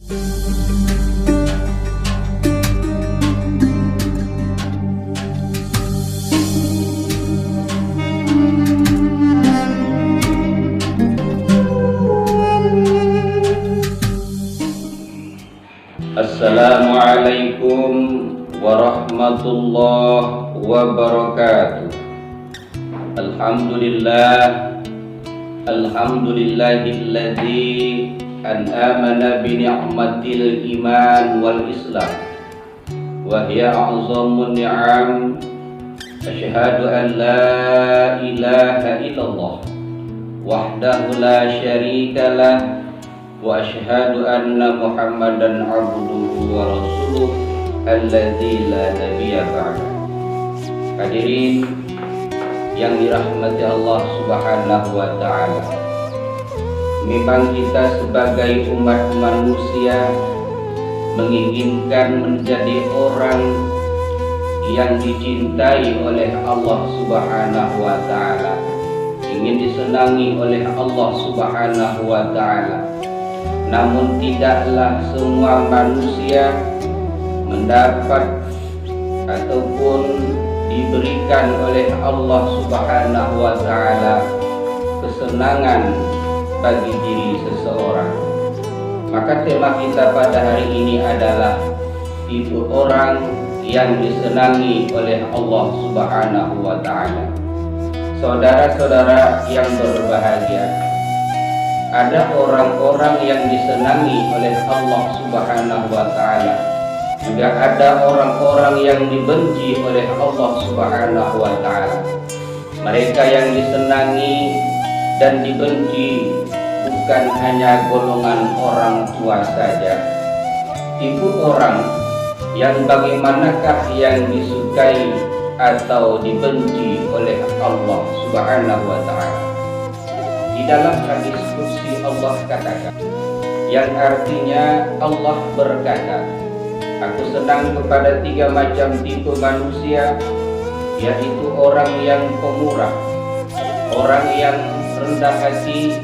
Assalamualaikum warahmatullahi wabarakatuh. Alhamdulillahilladzi an'amana bi ni'matil iman wal islam wa hiya a'zamun ni'am. Asyhadu an la ilaha illallah wahdahu la syarika lah wa asyhadu anna Muhammadan abduhu wa rasuluh alladzi la nabiyya ba'da. Hadirin yang dirahmati Allah Subhanahu wa taala, memang kita sebagai umat manusia menginginkan menjadi orang yang dicintai oleh Allah Subhanahu wa taala, ingin disenangi oleh Allah Subhanahu wa taala. Namun tidaklah semua manusia mendapat ataupun diberikan oleh Allah Subhanahu wa taala kesenangan bagi diri seseorang. Maka tema kita pada hari ini adalah itu orang yang disenangi oleh Allah Subhanahu wa taala. Saudara-saudara yang berbahagia, ada orang-orang yang disenangi oleh Allah Subhanahu wa taala. Juga ada orang-orang yang dibenci oleh Allah Subhanahu wa taala. Mereka yang disenangi dan dibenci bukan hanya golongan orang tua saja. Ibu orang yang bagaimanakah yang disukai atau dibenci oleh Allah Subhanahu wa taala? Di dalam hadis qudsi Allah katakan, yang artinya Allah berkata, aku senang kepada 3 macam tipe manusia, yaitu orang yang pemurah, orang yang rendah hati,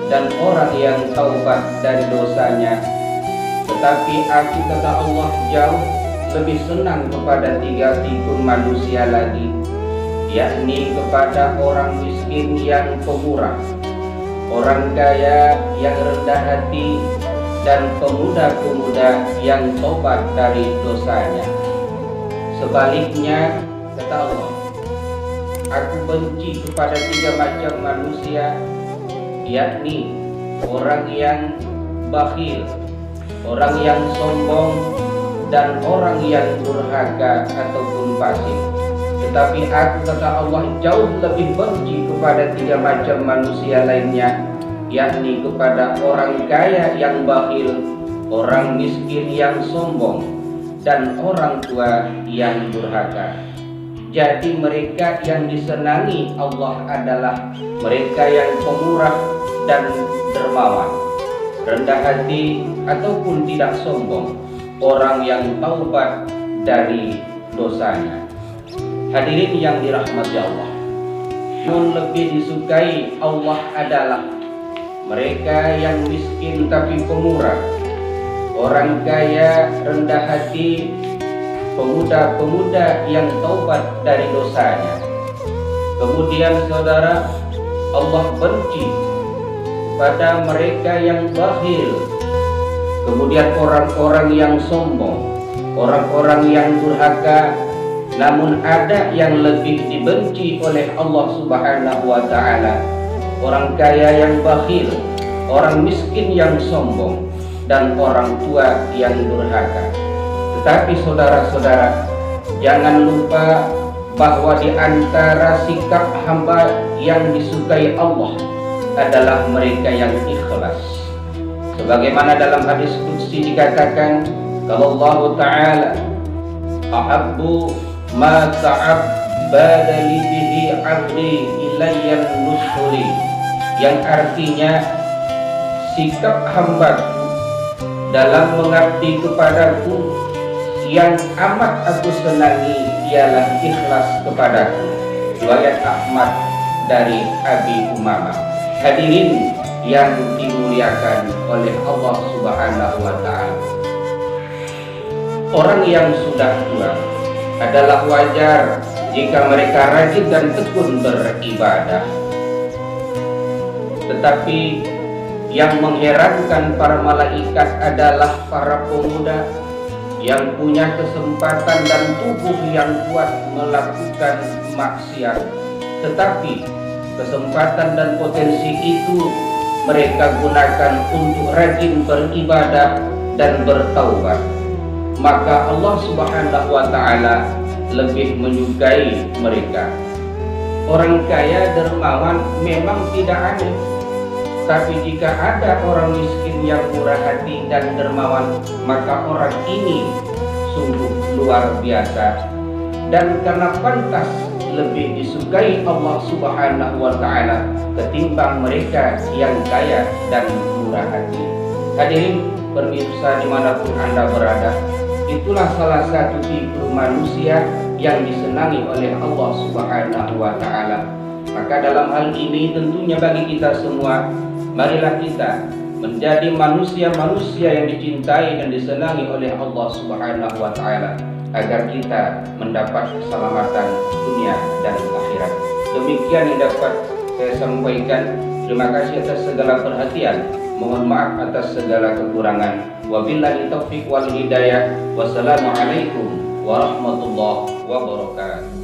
dan orang yang taubat dari dosanya. Tetapi aku, kata Allah, jauh lebih senang kepada 3 tipe manusia lagi, yakni kepada orang miskin yang pemurah, orang kaya yang rendah hati, dan pemuda-pemuda yang tobat dari dosanya. Sebaliknya, kata Allah, aku benci kepada 3 macam manusia, yakni orang yang bakhil, orang yang sombong, dan orang yang durhaka ataupun fasik. Tetapi aku, kata Allah, jauh lebih benci kepada 3 macam manusia lainnya, yakni kepada orang kaya yang bakhil, orang miskin yang sombong, dan orang tua yang durhaka. Jadi mereka yang disenangi Allah adalah mereka yang pemurah dan dermawan, rendah hati ataupun tidak sombong, orang yang taubat dari dosanya. Hadirin yang dirahmati Allah, yang lebih disukai Allah adalah mereka yang miskin tapi pemurah, orang kaya rendah hati, pemuda-pemuda yang taubat dari dosanya. Kemudian saudara, Allah benci pada mereka yang bakhil, kemudian orang-orang yang sombong, orang-orang yang durhaka. Namun ada yang lebih dibenci oleh Allah Subhanahu wa taala, orang kaya yang bakhil, orang miskin yang sombong, dan orang tua yang durhaka. Tetapi saudara-saudara, jangan lupa bahwa di antara sikap hamba yang disukai Allah adalah mereka yang ikhlas. Sebagaimana dalam hadis qudsi dikatakan, kalau Allah Ta'ala ahabbu ma ta'abbada li bihi 'abdi ilayya nusuli, yang artinya sikap hamba dalam mengabdi kepadaku yang amat aku senangi ialah ikhlas kepadaku. Riwayat Ahmad dari Abi Umamah. Hadirin yang dimuliakan oleh Allah Subhanahu wa Ta'ala. Orang yang sudah tua adalah wajar jika mereka rajin dan tekun beribadah. Tetapi yang mengherankan para malaikat adalah para pemuda yang punya kesempatan dan tubuh yang kuat melakukan maksiat, tetapi kesempatan dan potensi itu mereka gunakan untuk rajin beribadah dan bertaubat. Maka Allah Subhanahu wa Ta'ala lebih menyukai mereka. Orang kaya dermawan memang tidak aneh, tapi jika ada orang miskin yang murah hati dan dermawan, maka orang ini sungguh luar biasa. Dan karena pantas lebih disukai Allah Subhanahu wa Ta'ala ketimbang mereka yang kaya dan murah hati. Hadirin pemirsa dimanapun Anda berada, itulah salah satu tipe manusia yang disenangi oleh Allah Subhanahu wa Ta'ala. Maka dalam hal ini tentunya bagi kita semua, marilah kita menjadi manusia-manusia yang dicintai dan disenangi oleh Allah Subhanahu wa Ta'ala, agar kita mendapat keselamatan dunia dan akhirat. Demikian yang dapat saya sampaikan. Terima kasih atas segala perhatian. Mohon maaf atas segala kekurangan. Wabillahi taufiq wal hidayah. Wassalamualaikum warahmatullahi wabarakatuh.